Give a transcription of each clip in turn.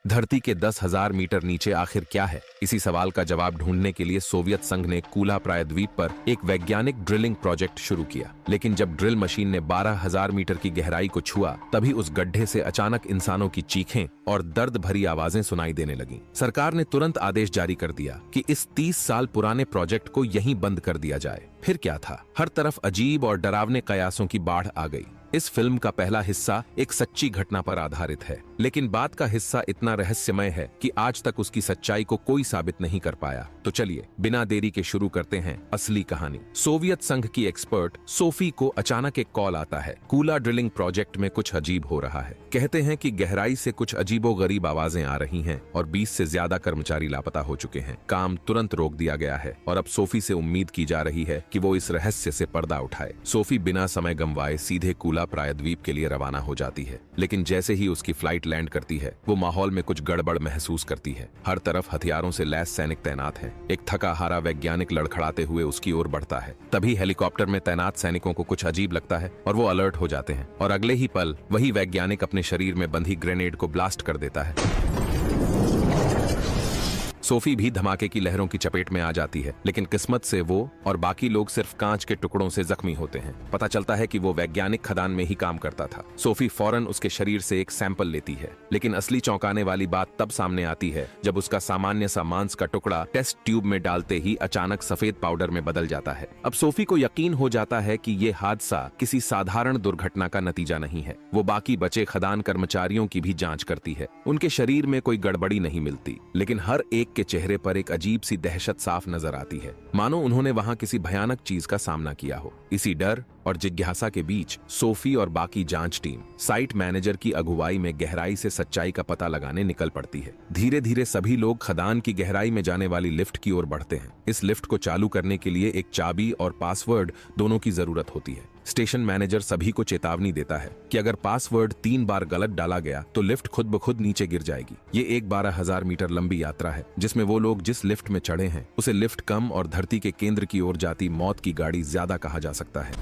धरती के 10,000 मीटर नीचे आखिर क्या है? इसी सवाल का जवाब ढूंढने के लिए सोवियत संघ ने कूला प्रायद्वीप पर एक वैज्ञानिक ड्रिलिंग प्रोजेक्ट शुरू किया। लेकिन जब ड्रिल मशीन ने 12,000 मीटर की गहराई को छुआ, तभी उस गड्ढे से अचानक इंसानों की चीखें और दर्द भरी आवाजें सुनाई देने लगीं। सरकार ने तुरंत आदेश जारी कर दिया कि इस 30 साल पुराने प्रोजेक्ट को यहीं बंद कर दिया जाए। फिर क्या था? हर तरफ अजीब और डरावने कयासों की बाढ़ आ गई। इस फिल्म का पहला हिस्सा एक सच्ची घटना पर आधारित है, लेकिन बाद का हिस्सा इतना रहस्यमय है कि आज तक उसकी सच्चाई को कोई साबित नहीं कर पाया। तो चलिए बिना देरी के शुरू करते हैं असली कहानी। सोवियत संघ की एक्सपर्ट सोफी को अचानक एक कॉल आता है। कूला ड्रिलिंग प्रोजेक्ट में कुछ अजीब हो रहा है। कहते हैं कि गहराई से कुछ अजीबोगरीब आवाजें आ रही हैं और 20 से ज्यादा कर्मचारी लापता हो चुके हैं। काम तुरंत रोक दिया गया है और अब सोफी से उम्मीद की जा रही है कि वो इस रहस्य से पर्दा उठाए। सोफी बिना समय गंवाए सीधे कूला प्रायद्वीप के लिए रवाना हो जाती है। लेकिन जैसे ही उसकी फ्लाइट लैंड करती है, वो माहौल में कुछ गड़बड़ महसूस करती है। हर तरफ हथियारों से लैस सैनिक तैनात हैं। एक थका हारा वैज्ञानिक लड़खड़ाते हुए उसकी ओर बढ़ता है। तभी हेलीकॉप्टर में तैनात सैनिकों को कुछ अजीब लगता है और वो अलर्ट हो जाते हैं और अगले ही पल वही वैज्ञानिक अपने शरीर में बंधी ग्रेनेड को ब्लास्ट कर देता है। सोफी भी धमाके की लहरों की चपेट में आ जाती है, लेकिन किस्मत से वो और बाकी लोग सिर्फ कांच के टुकड़ों से जख्मी होते हैं। पता चलता है कि वो वैज्ञानिक खदान में ही काम करता था। सोफी फौरन उसके शरीर से एक सैंपल लेती है, लेकिन असली चौंकाने वाली बात तब सामने आती है जब उसका सामान्य सा मांस का टुकड़ा टेस्ट ट्यूब में डालते ही अचानक सफेद पाउडर में बदल जाता है। अब सोफी को यकीन हो जाता है कि ये हादसा किसी साधारण दुर्घटना का नतीजा नहीं है। वो बाकी बचे खदान कर्मचारियों की भी जांच करती है। उनके शरीर में कोई गड़बड़ी नहीं मिलती, लेकिन हर एक के चेहरे पर एक अजीब सी दहशत साफ नजर आती है, मानो उन्होंने वहां किसी भयानक चीज का सामना किया हो। इसी डर और जिज्ञासा के बीच सोफी और बाकी जांच टीम साइट मैनेजर की अगुवाई में गहराई से सच्चाई का पता लगाने निकल पड़ती है। धीरे धीरे सभी लोग खदान की गहराई में जाने वाली लिफ्ट की ओर बढ़ते हैं। इस लिफ्ट को चालू करने के लिए एक चाबी और पासवर्ड दोनों की जरूरत होती है। स्टेशन मैनेजर सभी को चेतावनी देता है कि अगर पासवर्ड 3 बार गलत डाला गया तो लिफ्ट खुद ब खुद नीचे गिर जाएगी। ये एक 12,000 मीटर लंबी यात्रा है, जिसमें वो लोग जिस लिफ्ट में चढ़े हैं उसे लिफ्ट कम और धरती के केंद्र की ओर जाती मौत की गाड़ी ज्यादा कहा जा सकता है।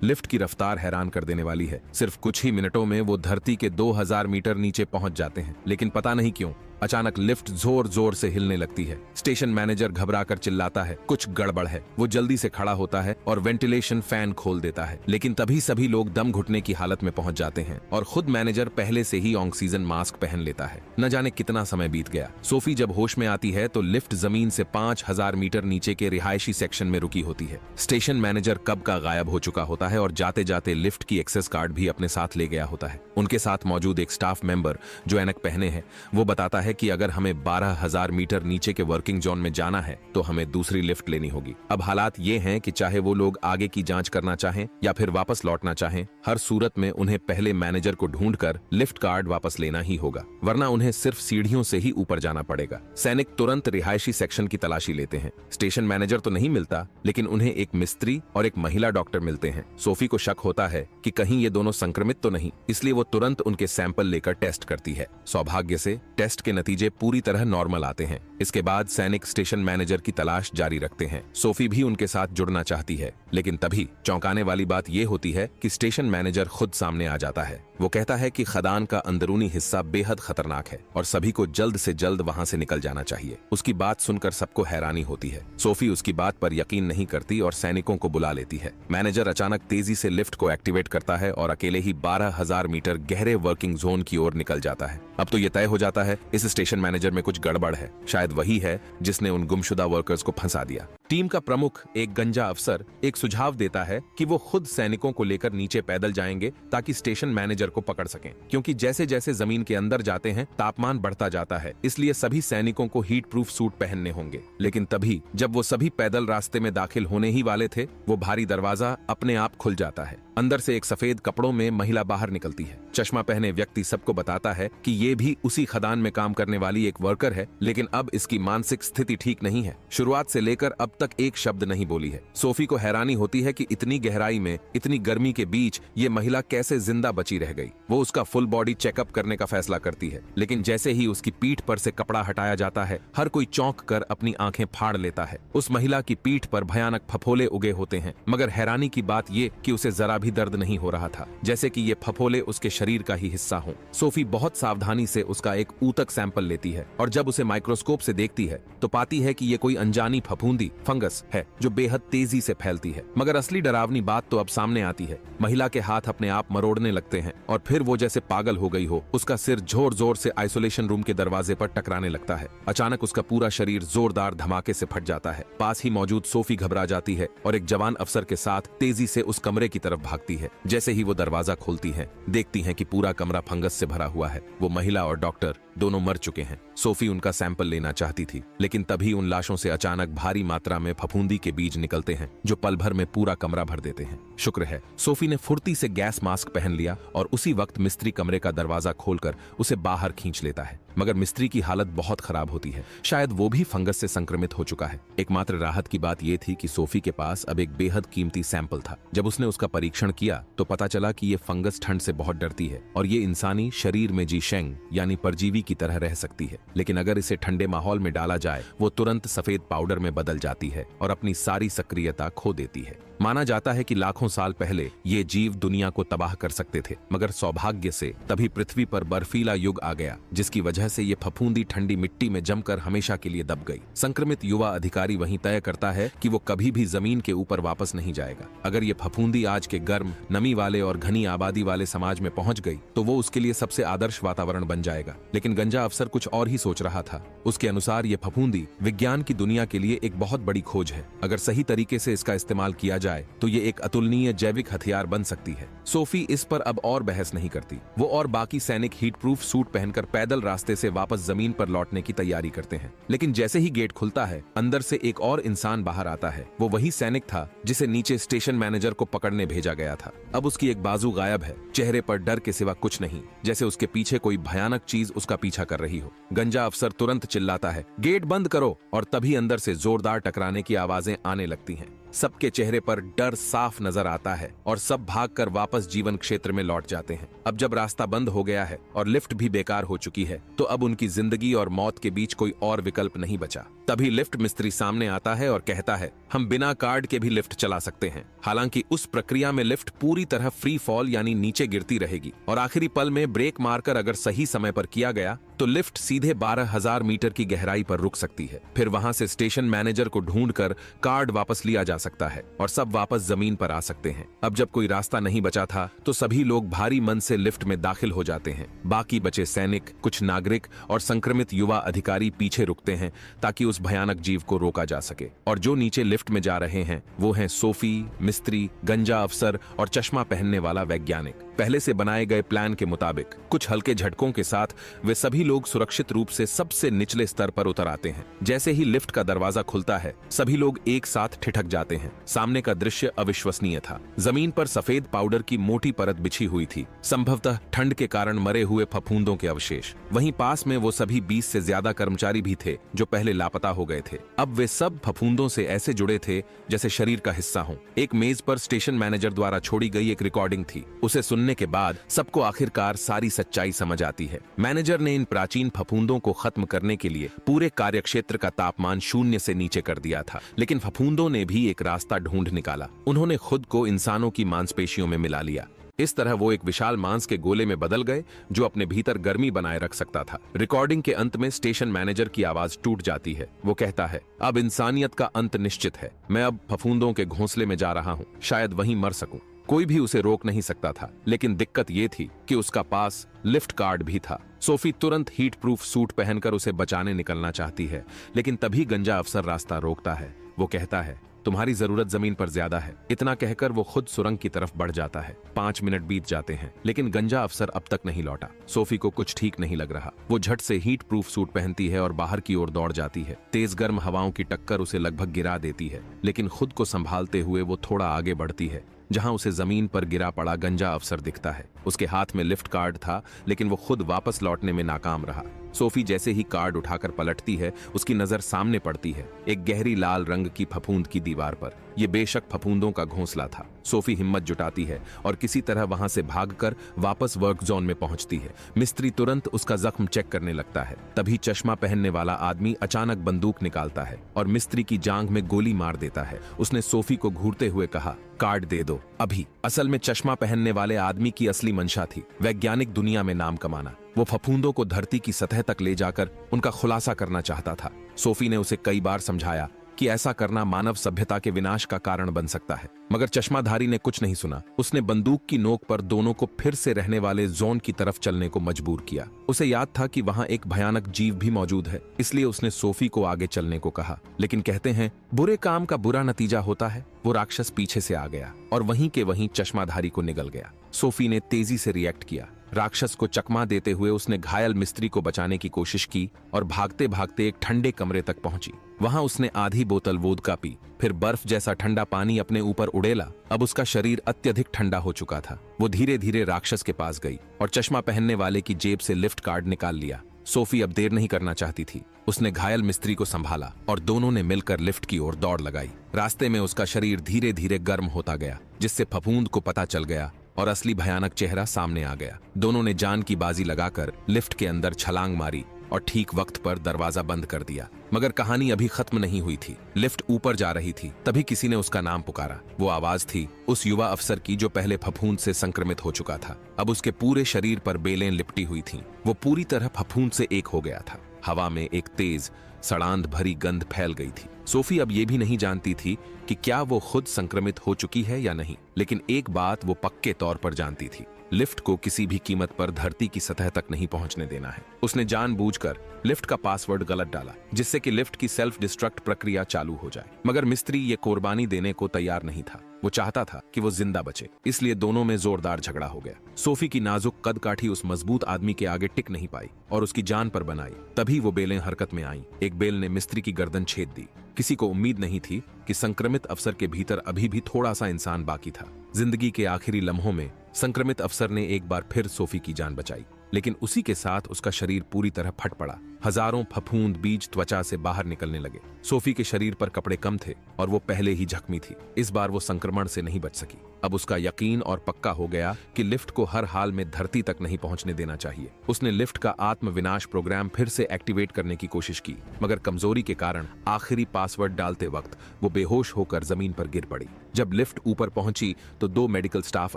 लिफ्ट की रफ्तार हैरान कर देने वाली है। सिर्फ कुछ ही मिनटों में वो धरती के 2,000 मीटर नीचे पहुंच जाते हैं, लेकिन पता नहीं क्यों अचानक लिफ्ट जोर जोर से हिलने लगती है। स्टेशन मैनेजर घबराकर चिल्लाता है, कुछ गड़बड़ है। वो जल्दी से खड़ा होता है और वेंटिलेशन फैन खोल देता है, लेकिन तभी सभी लोग दम घुटने की हालत में पहुंच जाते हैं और खुद मैनेजर पहले से ही ऑक्सीजन मास्क पहन लेता है। न जाने कितना समय बीत गया। सोफी जब होश में आती है तो लिफ्ट जमीन से 5,000 मीटर नीचे के रिहायशी सेक्शन में रुकी होती है। स्टेशन मैनेजर कब का गायब हो चुका होता है और जाते जाते लिफ्ट की एक्सेस कार्ड भी अपने साथ ले गया होता है। उनके साथ मौजूद एक स्टाफ मेंबर जो ऐनक पहने हैं, वो बताता है कि अगर हमें 12,000 मीटर नीचे के वर्किंग जोन में जाना है तो हमें दूसरी लिफ्ट लेनी होगी। अब हालात ये हैं कि चाहे वो लोग आगे की जांच करना चाहें या फिर वापस लौटना चाहें, हर सूरत में उन्हें पहले मैनेजर को ढूंढकर लिफ्ट कार्ड वापस लेना ही होगा, वरना उन्हें सिर्फ सीढ़ियों से ही ऊपर जाना पड़ेगा। सैनिक तुरंत रिहायशी सेक्शन की तलाशी लेते हैं। स्टेशन मैनेजर तो नहीं मिलता, लेकिन उन्हें एक मिस्त्री और एक महिला डॉक्टर मिलते हैं। सोफी को शक होता है कि कहीं ये दोनों संक्रमित तो नहीं, इसलिए वो तुरंत उनके सैंपल लेकर टेस्ट करती है। सौभाग्य से टेस्ट के नतीजे पूरी तरह नॉर्मल आते हैं। इसके बाद सैनिक स्टेशन मैनेजर की तलाश जारी रखते हैं। सोफी भी उनके साथ जुड़ना चाहती है, लेकिन तभी चौंकाने वाली बात यह होती है कि स्टेशन मैनेजर खुद सामने आ जाता है। वो कहता है कि खदान का अंदरूनी हिस्सा बेहद खतरनाक है और सभी को जल्द से जल्द वहां से निकल जाना चाहिए। उसकी बात सुनकर सबको हैरानी होती है। सोफी उसकी बात पर यकीन नहीं करती और सैनिकों को बुला लेती है। मैनेजर अचानक तेजी से लिफ्ट को एक्टिवेट करता है और अकेले ही 12,000 मीटर गहरे वर्किंग जोन की ओर निकल जाता है। अब तो यह तय हो जाता है इस स्टेशन मैनेजर में कुछ गड़बड़ है। शायद वही है जिसने उन गुमशुदा वर्कर्स को फंसा दिया। टीम का प्रमुख, एक गंजा अफसर, एक सुझाव देता है कि वो खुद सैनिकों को लेकर नीचे पैदल जाएंगे ताकि स्टेशन मैनेजर को पकड़ सकें, क्योंकि जैसे जैसे जमीन के अंदर जाते हैं तापमान बढ़ता जाता है, इसलिए सभी सैनिकों को हीट प्रूफ सूट पहनने होंगे। लेकिन तभी जब वो सभी पैदल रास्ते में दाखिल होने ही वाले थे, वो भारी दरवाजा अपने आप खुल जाता है। अंदर से एक सफेद कपड़ों में महिला बाहर निकलती है। चश्मा पहने व्यक्ति सबको बताता है कि ये भी उसी खदान में काम करने वाली एक वर्कर है, लेकिन अब इसकी मानसिक स्थिति ठीक नहीं है। शुरुआत से लेकर अब तक एक शब्द नहीं बोली है। सोफी को हैरानी होती है कि इतनी गहराई में, इतनी गर्मी के बीच ये महिला कैसे जिंदा बची रह गई। वो उसका फुल बॉडी चेकअप करने का फैसला करती है, लेकिन जैसे ही उसकी पीठ पर से कपड़ा हटाया जाता है, हर कोई चौंक कर अपनी आंखें फाड़ लेता है। उस महिला की पीठ पर भयानक फफोले उगे होते हैं, मगर हैरानी की बात ये कि उसे जरा भी दर्द नहीं हो रहा था, जैसे कि ये फफोले उसके शरीर का ही हिस्सा हों। सोफी बहुत सावधानी से उसका एक ऊतक सैंपल लेती है और जब उसे माइक्रोस्कोप से देखती है तो पाती है कि ये कोई अनजानी फफूंदी फंगस है जो बेहद तेजी से फैलती है। मगर असली डरावनी बात तो अब सामने आती है। महिला के हाथ अपने आप मरोड़ने लगते हैं और फिर वो जैसे पागल हो गई हो, उसका सिर जोर जोर से आइसोलेशन रूम के दरवाजे पर टकराने लगता है। अचानक उसका पूरा शरीर जोरदार धमाके से फट जाता है। पास ही मौजूद सोफी घबरा जाती है और एक जवान अफसर के साथ तेजी से उस कमरे की तरफ भागती है। जैसे ही वो दरवाजा खोलती है, देखती है कि पूरा कमरा फंगस से भरा हुआ है। वो महिला और डॉक्टर दोनों मर चुके हैं। सोफी उनका सैंपल लेना चाहती थी, लेकिन तभी उन लाशों से अचानक भारी मात्रा में फफूंदी के बीज निकलते हैं जो पल भर में पूरा कमरा भर देते हैं। शुक्र है सोफी ने फुर्ती से गैस मास्क पहन लिया और उसी वक्त मिस्त्री कमरे का दरवाजा खोलकर उसे बाहर खींच लेता है। मगर मिस्त्री की हालत बहुत खराब होती है, शायद वो भी फंगस से संक्रमित हो चुका है। एकमात्र राहत की बात यह थी कि सोफी के पास अब एक बेहद कीमती सैंपल था। जब उसने उसका परीक्षण किया तो पता चला कि ये फंगस ठंड से बहुत डरती है और ये इंसानी शरीर में जीशेंग यानी परजीवी की तरह रह सकती है, लेकिन अगर इसे ठंडे माहौल में डाला जाए वो तुरंत सफेद पाउडर में बदल जाती है और अपनी सारी सक्रियता खो देती है। माना जाता है कि लाखों साल पहले ये जीव दुनिया को तबाह कर सकते थे, मगर सौभाग्य से तभी पृथ्वी पर बर्फीला युग आ गया, जिसकी वजह से ये फफूंदी ठंडी मिट्टी में जमकर हमेशा के लिए दब गई। संक्रमित युवा अधिकारी वहीं तय करता है कि वो कभी भी जमीन के ऊपर वापस नहीं जाएगा। अगर ये फफूंदी आज के गर्म, नमी वाले और घनी आबादी वाले समाज में पहुंच गई तो वो उसके लिए सबसे आदर्श वातावरण बन जाएगा। लेकिन गंजा अफसर कुछ और ही सोच रहा था। उसके अनुसार ये फफूंदी विज्ञान की दुनिया के लिए एक बहुत बड़ी खोज है। अगर सही तरीके से इसका इस्तेमाल किया जाए तो ये एक अतुलनीय जैविक हथियार बन सकती है। सोफी इस पर अब और बहस नहीं करती। वो और बाकी सैनिक हीट प्रूफ सूट पहनकर पैदल रास्ते से वापस जमीन पर लौटने की तैयारी करते हैं। लेकिन जैसे ही गेट खुलता है, अंदर से एक और इंसान बाहर आता है। वो वही सैनिक था जिसे नीचे स्टेशन मैनेजर को पकड़ने भेजा गया था। अब उसकी एक बाजू गायब है, चेहरे पर डर के सिवा कुछ नहीं, जैसे उसके पीछे कोई भयानक चीज उसका पीछा कर रही हो। गंजा अफसर तुरंत चिल्लाता है, गेट बंद करो, और तभी अंदर से जोरदार टकराने की आवाजें आने लगती हैं। सबके चेहरे पर डर साफ नजर आता है और सब भागकर वापस जीवन क्षेत्र में लौट जाते हैं। अब जब रास्ता बंद हो गया है और लिफ्ट भी बेकार हो चुकी है, तो अब उनकी जिंदगी और मौत के बीच कोई और विकल्प नहीं बचा। तभी लिफ्ट मिस्त्री सामने आता है और कहता है, हम बिना कार्ड के भी लिफ्ट चला सकते हैं। हालांकि उस प्रक्रिया में लिफ्ट पूरी तरह फ्री फॉल यानी नीचे गिरती रहेगी और आखिरी पल में ब्रेक मारकर अगर सही समय पर किया गया तो लिफ्ट सीधे 12,000 मीटर की गहराई पर रुक सकती है। फिर वहां से स्टेशन मैनेजर को ढूंढकर कार्ड वापस लिया जा सकता है और सब वापस जमीन पर आ सकते हैं। अब जब कोई रास्ता नहीं बचा था तो सभी लोग भारी मन से लिफ्ट में दाखिल हो जाते हैं। बाकी बचे सैनिक, कुछ नागरिक और संक्रमित युवा अधिकारी पीछे रुकते हैं ताकि उस भयानक जीव को रोका जा सके। और जो नीचे लिफ्ट में जा रहे हैं वो हैं सोफी, मिस्त्री, गंजा अफसर और चश्मा पहनने वाला वैज्ञानिक। पहले से बनाए गए प्लान के मुताबिक कुछ हल्के झटकों के साथ वे सभी लोग सुरक्षित रूप से सबसे निचले स्तर पर उतर आते हैं। जैसे ही लिफ्ट का दरवाजा खुलता है, सभी लोग एक साथ ठिठक जाते हैं। सामने का दृश्य अविश्वसनीय था। जमीन पर सफेद पाउडर की मोटी परत बिछी हुई थी, संभवतः ठंड के कारण मरे हुए फफूंदों के अवशेष। वहीं पास में वो सभी 20 से ज्यादा कर्मचारी भी थे जो पहले लापता हो गए थे। अब वे सब फफूंदों से ऐसे जुड़े थे जैसे शरीर का हिस्सा हो। एक मेज पर स्टेशन मैनेजर द्वारा छोड़ी गई एक रिकॉर्डिंग थी। उसे सुनने के बाद सबको आखिरकार सारी सच्चाई समझ आती है। मैनेजर ने इन प्राचीन फफूंदों को खत्म करने के लिए पूरे कार्यक्षेत्र का तापमान 0 से नीचे कर दिया था, लेकिन फफूंदों ने भी एक रास्ता ढूंढ निकाला। उन्होंने खुद को इंसानों की मांसपेशियों में मिला लिया। इस तरह वो एक विशाल मांस के गोले में बदल गए जो अपने भीतर गर्मी बनाए रख सकता था। रिकॉर्डिंग के अंत में स्टेशन मैनेजर की आवाज टूट जाती है। वो कहता है, अब इंसानियत का अंत निश्चित है। मैं अब फफूंदों के घोंसले में जा रहा हूँ, शायद वहीं मर सकूं। कोई भी उसे रोक नहीं सकता था, लेकिन दिक्कत ये थी कि उसका पास लिफ्ट कार्ड भी था। सोफी तुरंत हीट प्रूफ सूट पहनकर उसे बचाने निकलना चाहती है, लेकिन तभी गंजा अफसर रास्ता रोकता है। वो कहता है, तुम्हारी जरूरत जमीन पर ज्यादा है। इतना कहकर वो खुद सुरंग की तरफ बढ़ जाता है। 5 मिनट बीत जाते हैं, लेकिन गंजा अफसर अब तक नहीं लौटा। सोफी को कुछ ठीक नहीं लग रहा। वो झट से हीट प्रूफ सूट पहनती है और बाहर की ओर दौड़ जाती है। तेज गर्म हवाओं की टक्कर उसे लगभग गिरा देती है, लेकिन खुद को संभालते हुए वो थोड़ा आगे बढ़ती है, जहां उसे जमीन पर गिरा पड़ा गंजा अफसर दिखता है। उसके हाथ में लिफ्ट कार्ड था, लेकिन वो खुद वापस लौटने में नाकाम रहा। सोफी जैसे ही कार्ड उठाकर पलटती है, उसकी नजर सामने पड़ती है एक गहरी लाल रंग की फफूंद की दीवार पर। यह बेशक फफूंदों का घोंसला था। सोफी हिम्मत जुटाती है और किसी तरह वहां से भागकर वापस वर्क जोन में पहुंचती है। मिस्त्री तुरंत उसका जख्म चेक करने लगता है। तभी चश्मा पहनने वाला आदमी अचानक बंदूक निकालता है और मिस्त्री की जांघ में गोली मार देता है। उसने सोफी को घूरते हुए कहा, कार्ड दे दो अभी। असल में चश्मा पहनने वाले आदमी की असली मंशा थी वैज्ञानिक दुनिया में नाम कमाना। वो फफूंदों को धरती की सतह तक ले जाकर उनका खुलासा करना चाहता था। सोफी ने उसे कई बार समझाया कि ऐसा करना मानव सभ्यता के विनाश का कारण बन सकता है, मगर चश्माधारी ने कुछ नहीं सुना। उसने बंदूक की नोक पर दोनों को फिर से रहने वाले जोन की तरफ चलने को मजबूर किया। उसे याद था कि वहां एक भयानक जीव भी मौजूद है, इसलिए उसने सोफी को आगे चलने को कहा। लेकिन कहते हैं बुरे काम का बुरा नतीजा होता है। वो राक्षस पीछे से आ गया और वहीं के वहीं चश्माधारी को निगल गया। सोफी ने तेजी से रिएक्ट किया। राक्षस को चकमा देते हुए उसने घायल मिस्त्री को बचाने की कोशिश की और भागते भागते एक ठंडे कमरे तक पहुंची। वहां उसने आधी बोतल वोदका पी, फिर बर्फ जैसा ठंडा पानी अपने ऊपर उड़ेला। अब उसका शरीर अत्यधिक ठंडा हो चुका था। वो धीरे धीरे राक्षस के पास गई और चश्मा पहनने वाले की जेब से लिफ्ट कार्ड निकाल लिया। सोफी अब देर नहीं करना चाहती थी। उसने घायल मिस्त्री को संभाला और दोनों ने मिलकर लिफ्ट की ओर दौड़ लगाई। रास्ते में उसका शरीर धीरे धीरे गर्म होता गया, जिससे फफूंद को पता चल गया और असली भयानक चेहरा सामने आ गया। दोनों ने जान की बाजी लगाकर लिफ्ट के अंदर छलांग मारी और ठीक वक्त पर दरवाजा बंद कर दिया। मगर कहानी अभी खत्म नहीं हुई थी। लिफ्ट ऊपर जा रही थी, तभी किसी ने उसका नाम पुकारा। वो आवाज थी उस युवा अफसर की जो पहले फफूंद से संक्रमित हो चुका था। अब उसके पूरे शरीर पर बेलें लिपटी हुई थीं। वो पूरी तरह फफूंद से एक हो गया था। हवा में एक तेज सड़ांध भरी गंध फैल गई थी। सोफी अब ये भी नहीं जानती थी कि क्या वो खुद संक्रमित हो चुकी है या नहीं, लेकिन एक बात वो पक्के तौर पर जानती थी, लिफ्ट को किसी भी कीमत पर धरती की सतह तक नहीं पहुंचने देना है। उसने जानबूझकर लिफ्ट का पासवर्ड गलत डाला, जिससे कि लिफ्ट की सेल्फ डिस्ट्रक्ट प्रक्रिया चालू हो जाए। मगर मिस्त्री ये कुर्बानी देने को तैयार नहीं था। वो चाहता था कि वो जिंदा बचे, इसलिए दोनों में जोरदार झगड़ा हो गया। सोफी की नाजुक कद काठी उस मजबूत आदमी के आगे टिक नहीं पाई और उसकी जान पर बनाई। तभी वो बेलें हरकत में आईं। एक बेल ने मिस्त्री की गर्दन छेद दी। किसी को उम्मीद नहीं थी कि संक्रमित अफसर के भीतर अभी भी थोड़ा सा इंसान बाकी था। जिंदगी के आखिरी लम्हों में संक्रमित अफसर ने एक बार फिर सोफी की जान बचाई, लेकिन उसी के साथ उसका शरीर पूरी तरह फट पड़ा। हजारों फफूंद बीज त्वचा से बाहर निकलने लगे। सोफी के शरीर पर कपड़े कम थे और वो पहले ही जख्मी थी। इस बार वो संक्रमण से नहीं बच सकी। अब उसका यकीन और पक्का हो गया कि लिफ्ट को हर हाल में धरती तक नहीं पहुंचने देना चाहिए। उसने लिफ्ट का आत्म विनाश प्रोग्राम फिर से एक्टिवेट करने की कोशिश की, मगर कमजोरी के कारण आखिरी पासवर्ड डालते वक्त वो बेहोश होकर जमीन पर गिर पड़ी। जब लिफ्ट ऊपर पहुंची तो 2 मेडिकल स्टाफ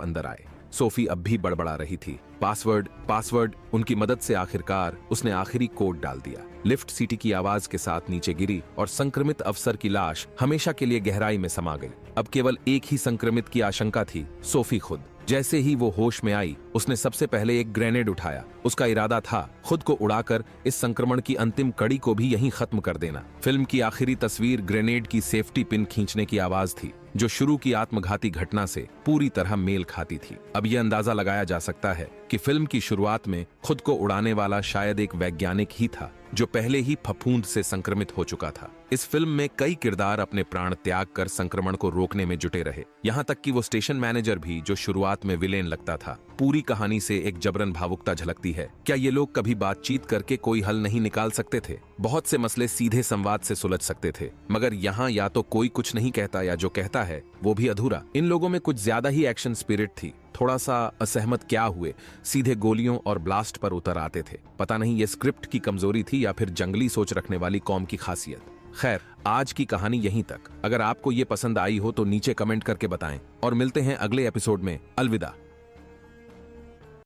अंदर आए। सोफी अब भी बड़बड़ा रही थी। पासवर्ड। उनकी मदद से आखिरकार उसने आखिरी कोड डाल दिया। लिफ्ट सीटी की आवाज के साथ नीचे गिरी और संक्रमित अफसर की लाश हमेशा के लिए गहराई में समा गई। अब केवल एक ही संक्रमित की आशंका थी, सोफी खुद। जैसे ही वो होश में आई, उसने सबसे पहले एक ग्रेनेड उठाया। उसका इरादा था खुद को उड़ाकर इस संक्रमण की अंतिम कड़ी को भी यहीं खत्म कर देना। फिल्म की आखिरी तस्वीर ग्रेनेड की सेफ्टी पिन खींचने की आवाज थी, जो शुरू की आत्मघाती घटना से पूरी तरह मेल खाती थी। अब यह अंदाजा लगाया जा सकता है कि फिल्म की शुरुआत में खुद को उड़ाने वाला शायद एक वैज्ञानिक ही था, जो पहले ही फफूंद से संक्रमित हो चुका था। इस फिल्म में कई किरदार अपने प्राण त्याग कर संक्रमण को रोकने में जुटे रहे। यहाँ तक कि वो स्टेशन मैनेजर भी, जो शुरुआत में विलेन लगता था। पूरी कहानी से एक जबरन भावुकता झलकती है। क्या ये लोग कभी बातचीत करके कोई हल नहीं निकाल सकते थे? बहुत से मसले सीधे संवाद से सुलझ सकते थे, मगर यहाँ या तो कोई कुछ नहीं कहता या जो कहता है वो भी अधूरा। इन लोगों में कुछ ज्यादा ही एक्शन स्पिरिट थी। थोड़ा सा असहमत क्या हुए, सीधे गोलियों और ब्लास्ट पर उतर आते थे। पता नहीं ये स्क्रिप्ट की कमजोरी थी या फिर जंगली सोच रखने वाली कौम की खासियत। खैर, आज की कहानी यहीं तक। अगर आपको ये पसंद आई हो तो नीचे कमेंट करके बताएं और मिलते हैं अगले एपिसोड में। अलविदा।